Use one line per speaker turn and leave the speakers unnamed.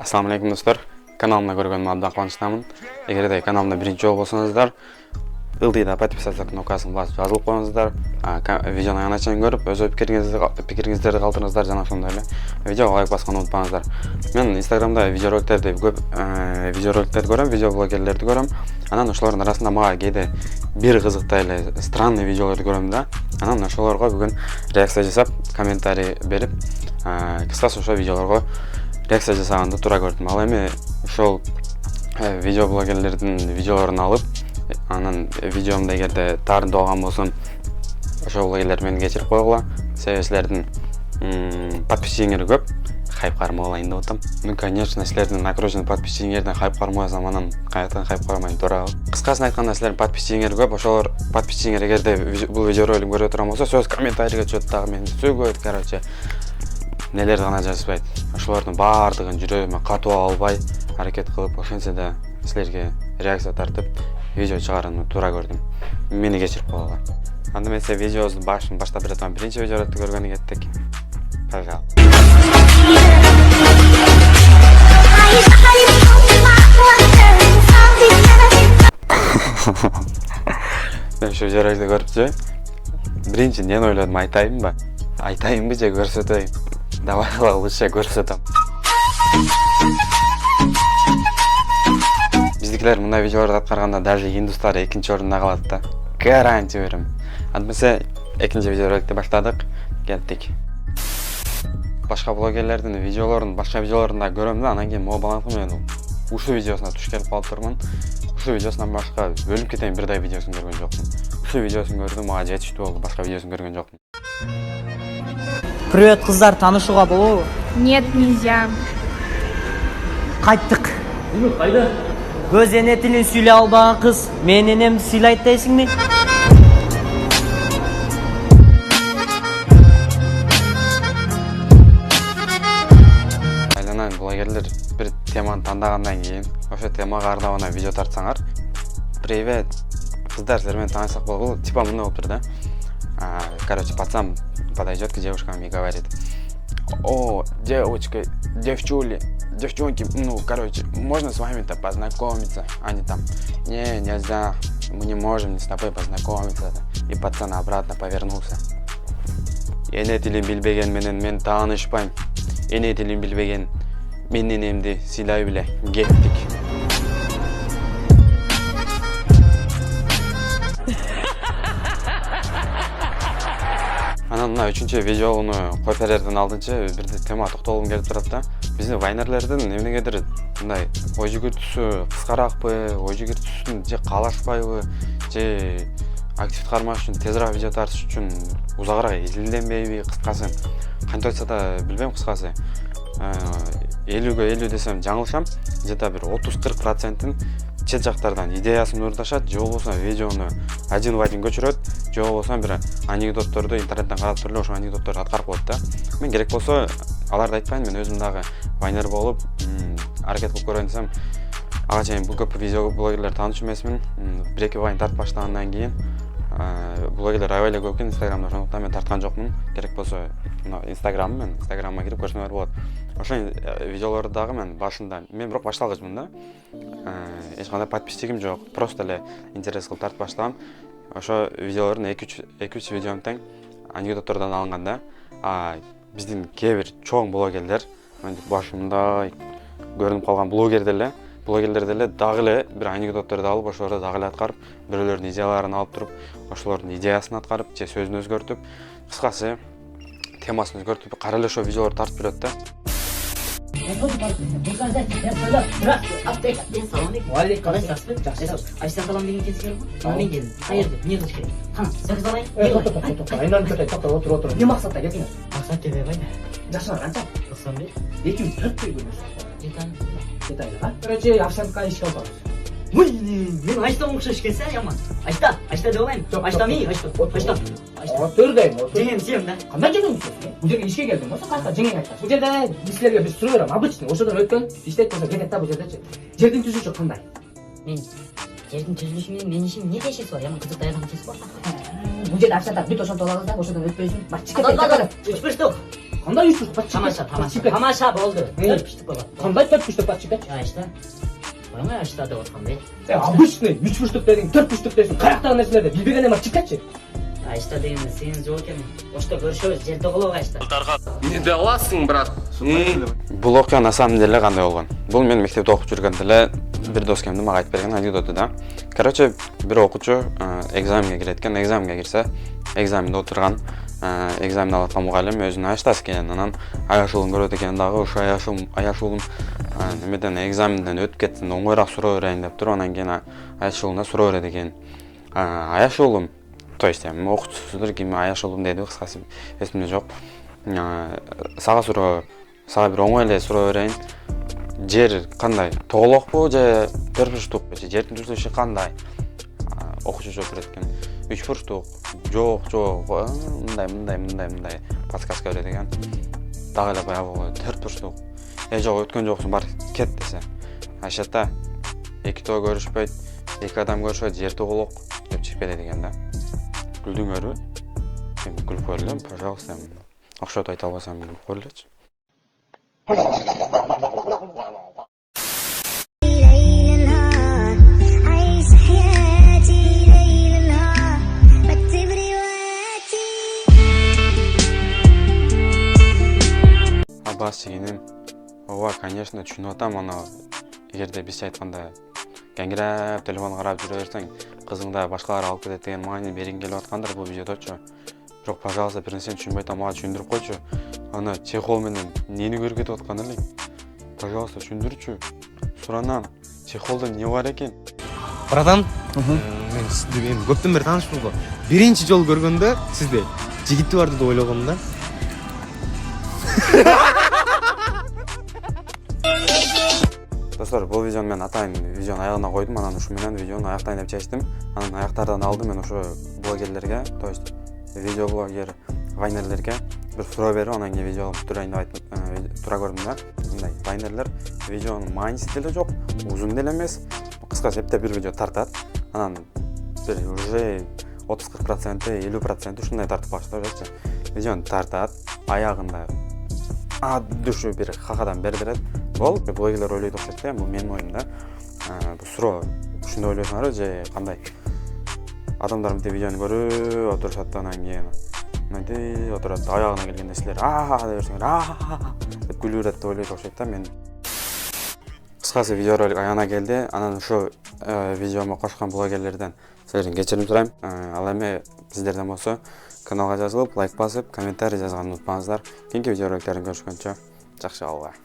Assalamu alaykum dostlar. Kanalimda көргөнүмө абдан кубанычтамын. Эгерде каналымда биринчи жолу болсоңуздар, ылдыйда подписаться кнопкасын басып жазылып коюңуздар. Видеону аяғына чейин көрүп, өз пикириңиздерди калтырыңыздар жана ошондой эле видеого лайк басканды унутпаңыздар. Мен Инстаграмда видеороликтерди көрөм, видеоблогерлерди көрөм. Анан ошолордун арасында мага кээде бир кызыктай эле странный видеолорду көрөм да. Анан ошолорго бүгүн реакция жасап, комментарий берип, кыскасы ошол видеолорго реакция жасаганды туура көрдүм. Ал эми ошол видеоблогерлердин видеолорун алып, анан видеомду эгерде таарындуу алган болсом, ошол блогерлер мени кечирип койгула. Себеби силердин подписчигиңер көп, хайп кармап алайын деп атам. Ну, конечно, силердин накрученный подписчигиңерден хайп кармабасам, анан каяктан хайп кармайм, туурабы. Кыскасын айтканда, силердин подписчигиңер көп, ошолор подписчигиңер эгерде бул видеоролик көрүп турган болсо, сөз комментарийге түшөт дагы мени сөгөт, короче. Нелер гана жазбайт. Ошолордун баардыгын жүрөгүмө катуу албай, аракет кылып, ошентсе да силерге реакция тартып, видео чыгарууну туура көрдүм. Мени кечирип койгула. Анда мен силерге видеобуздун башын баштап бере турам. Биринчи видеороликти көргөнгө кеттик. Пожалуйста. Мен ушу видеороликти көрүпчү. Биринчи эмнени ойлодум, айтайынбы же көрсөтөйүм? Давай лучше көрсөтөм. Биздикилер мындай видеолорду аткарганда даже индустар экинчи орунда калат да. Гарантия берем. Антмесе экинчи видеороликти баштадык, кеттик. Башка блогерлердин видеолорун, башка видеолорунда көрөм да, анан кийин могу баланкы мен ушул видеосуна туш келип калыптырмын. Ушул видеосунан башка өлүп кетейин бирдай видеосун көргөн жокмун. Ушул видеосун көрдүм, мага жетиштүү болду, башка видеосун көргөн жокмун.
Привет, кыздар, танышууга болобу?
Нет, нельзя.
Кайттык.
Кайда?
Өз эне тилин сүйлөй албаган кыз менин энемди сыйлайт дейсиңби?
Айланан блогерлер бир теманы тандагандан кийин, ошо темага ардап анан видео тартсаңар. Привет, кыздар, силер менен таанышсак болобу? Типа мындай болуптур да. Короче, пацан подойдет к девушкам и говорит: о, девочки, девчонки, ну, короче, можно с вами-то познакомиться? Они там: не, нельзя, мы не можем с тобой познакомиться. И пацан обратно повернулся. Эне тилин билбеген менен мен таанышпайм. Эне тилин билбеген менин энемди сыйлай беле. Кеттик. Анан мына үчүнчү видеону коюп берерден алдынча бир тема токтолгум келип турат да. Биздин вайнерлердин эмнегедир мындай ой жүгүртүүсү кыскаракпы, ой жүгүртүүсүн же каалашпайбы, же актив кармаш үчүн тезирээк видео тартыш үчүн узагыраак изилденбейби, кыскасы. Кантип айтса да билбейм, кыскасы. 50-ге 50 десем жаңылышам, где-то бир 30-40%-ын чет жактардан идеясын урдашат, же болбосо видеону один в один көчүрөт, же болбосо бир анекдотторду интернеттен карап туруп эле ошол анекдотторду аткарып коет да. Мен керек болсо аларды айтпайм, мен өзүм дагы вайнер болуп аракет кылып көрөйүн десем, ага чейин бул көп видео блогерлер тааныш эмесмин. Бир-эки вайн тартып баштагандан кийин блогерлер аябай эле көп экен Инстаграмда, ошондуктан мен тарткан жокмун. Керек болсо Инстаграмга кирип көрсөңөр болот. Ошол видеолорду дагы мен башында, мен бирок башталгычмын да. Эч кандай подписчигим жок, просто эле интерес кылып тартып баштагам. Ошо видеолордун 2-3 видеом тең анекдоттордон алынган да. Биздин кээ бир чоң блогерлер, башымда көрүнүп калган блогерлер деле дагы эле бир анекдотторду алып, ошолорду дагы эле аткарып, бирөөлөрдүн идеяларын алып туруп, ошолордун идеясын аткарып, же сөзүн өзгөртүп, кыскасы темасын өзгөртүп, кара эле ошол видеолорду тартып берет да.
Айсан салам деген кездер ғой. Мен келдім. Қайерде? Не қылыш керек? Қана, сөз алайын. Айнаны көтей, тоқтап, не мақсатта кетіңіз? Мақсат деп қайда? Жасыңыз қанша? 91. Екеуміз 40 той көрмесін. Жеті айда. Короче, Овсянка ішке алпамыз. Мен Айштан ұқсаш келсе, яман. Айшта деп алайын. Айшта мен, Айшта. Төрдейм.
Жеңем сен да.
Қандай жеңем сен? Бұл жерге ішке келдім, осы қайта жеңем айтпас. Бұл жерде біздерге біз сұры берем, обычный. Ошодан өткен, иштейт болса кетет та бұл жерде. Жердің түзүшү қандай?
Мен жердің түзілішімен мен ішім не дешесі бар, яман қызықтай адам кесі бар.
Бұл жерде ақшатар бүт ошон толағыз да, ошодан өтпейсің. Бар, чикет.
Үш бір штук.
Кандай 3 пуштук подчипка?
Тамаша болды.
Төрт
Пуштук болады.
Кандай 4 пуштук подчипка?
Ашта. Бана ашта деп аткандай.
Обычный 3 пуштук дедің, 4 пуштук дейсің. Каяктагы нерселерди билбеген эме чипкачы.
Ашта дегенде сенин жол экен. Ошто көрүшөбүз, жерде кылып ашта.
Не даласың, брат?
Бул окуя на самом деле кандай болгон? Бул мен мектепте окуп жүргөндө эле бир дос келди мага айтып берген анекдоту да. Короче, бир окуучу экзаменге кирет экен, экзаменге кирсе, экзаменде отурган, экзамен алып аткан мугалим өзүнүн аштасы экен, анан аяш уулун көрөт экен дагы, ошо аяш уулум немеден экзаменден өтүп кетсин, оңоюраак суроо берейин деп туруп, анан кийин аяш уулуна суроо берет экен. Аяш уулум, то есть окуучусуdur, ким аяш уулум деди, кыскасы эсимде жок. Сага бир оңой эле суроо берейин. Жер кандай? Тоголокпу же 4 бурчтукпу? Жердин түзүлүшү кандай? Окуучу жооп берет экен. 3 бурчтук. Жок, мындай подсказка берет экен. Дагы эле баягы 4 бурчтук. Жок, өткөн жоксуң, бар кет десе. Айтышат да. Эки тоо көрүшпөйт, эки адам көрүшөт, жер тоголок деп чыгып кетет экен да. Күлдүңөрбү? Мен күлүп көрөлүм, пожалуйста. Акча айта албасам күлүп көрөлүчү.
ليل نهار عايش حياتي ليل نهار بكتب رواياتي
Аббас дегеним, ооба, конечно, түшүнүп атам, аны эгерде биз айтканда кеңиреп телефон карап жүрө берсең, кызыңды башкалар алып кетет деген маани бергиң келип аткандыр бул видеодочу. Бирок, пожалуйста, бир нерсени түшүнбөй атам, мага түшүндүрүп койчу. Аны чехол менен нени көрүп кетип аткан элең? Пожалуйста, түшүндүрчү. Суранам, чехолдо эмне бар экен?
Братан, мен сизди эми көптөн бери таанышпыз го. Биринчи жолу көргөндө сизде жигити бар деп ойлогом да.
Достор, бул видеону мен атайын видеонун аягына койдум, анан ушу менен видеону аяктайын деп чечтим. Анан аяктардан алдым мен ошо блогерлерге, то есть видеоблогер вайнерлерге бир суроо берип, анан кийин видео бүтүрөйүн деп айтып тура көрдүм да. Мындай вайнерлер видеонун мааниси деле жок, узун деле эмес, кыскача эптеп бир видео тартат, анан бир уже 30-40%, 50% ушундай тартып башташчы. Видеону тартат, аягында дүшү бир хакадан берет. Бул блогерлер ойлойт окшойт да, бул менин оюм да. Бул суроо ушундай ойлойсуңарбы же кандай? Адамдар мынтип видеону көрүп отурушат, анан кийин мынтип отурат, аягына келгенде силер деп берсеңер деп күлүп берет деп ойлойт окшойт да мен. Кыскасы видео ролик аягына келди. Анан ушу видеомо кошкон блогерлерден силерден кечирим сурайм. Ал эми сиздерден болсо каналга жазылып, лайк басып, комментарий жазганды унутпаңыздар. Кийинки видео роликтерин көрүшкөнчө жакшы калыңыздар.